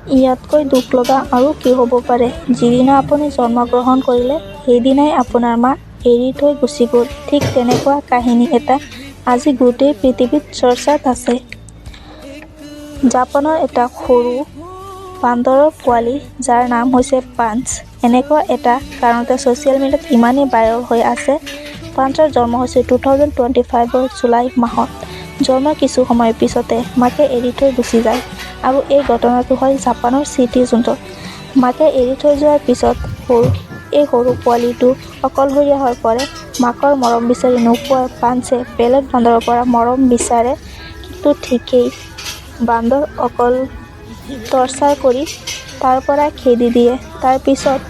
ইয়াতকৈ দুখ লগা আৰু কি হ'ব পাৰে? যিদিনা আপুনি জন্মগ্ৰহণ কৰিলে সেইদিনাই আপোনাৰ মা এৰি থৈ গুচি গ'ল। ঠিক তেনেকুৱা কাহিনী এটা আজি গোটেই পৃথিৱীত চৰ্চাত আছে। জাপানৰ এটা সৰু বান্দৰৰ পোৱালি যাৰ নাম হৈছে পাঞ্চ। এনেকুৱা এটা কাৰণতে ছ'চিয়েল মিডিয়াত ইমানেই ভাইৰেল হৈ আছে। পাঞ্চৰ জন্ম হৈছিল 2025 জুলাই মাহত। জন্মৰ কিছু সময়ৰ পিছতে মাকে এৰি থৈ গুচি যায় আৰু এই ঘটনাটো হয় জাপানৰ চিটি জোনত। মাকে এৰি থৈ যোৱাৰ পিছত এই সৰু পোৱালিটো অকলশৰীয়া হৈ পৰে। মাকৰ মৰম বিচাৰি নোপোৱাৰ পাঞ্চে বেলেগ বান্দৰৰ পৰা মৰম বিচাৰে। কিন্তু ঠিকেই বান্দৰ অকল টৰ্চাৰ কৰি তাৰ পৰা খেদি দিয়ে। তাৰ পিছত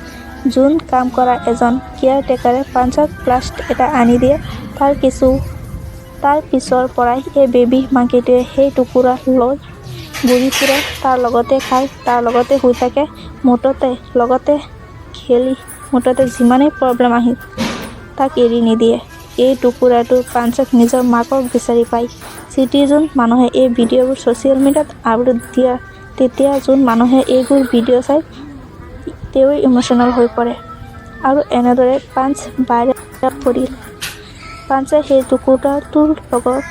জোন কাম কৰা এজন কেয়াৰটেকাৰে পাঞ্চক প্লাষ্ট এটা আনি দিয়ে। তাৰ পিছৰ পৰাই এই বেবী মাংকিটোৱে সেই টুকুৰা লৈ ঘূৰি ফুৰে, তাৰ লগতে খায়, তাৰ লগতে শুই থাকে, লগতে খেলি মুঠতে যিমানেই প্ৰব্লেম আহিল তাক এৰি নিদিয়ে। এই টুকুৰাটো পাঞ্চক নিজৰ মাকক বিচাৰি পায়। চিটি জোন মানুহে এই ভিডিঅ'বোৰ ছ'চিয়েল মিডিয়াত আপলোড দিয়ে তেতিয়া যোন মানুহে এইবোৰ ভিডিঅ' চায় তেওঁ ইম'চনেল হৈ পৰে আৰু এনেদৰে পাঞ্চ ভাইৰেল পৰিল। পাঞ্চে সেই টুকুৰাটোৰ লগত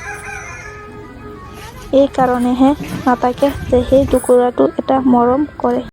এই কাৰণেহে নাথাকে যে সেই টুকুৰাটো এটা মৰম কৰে।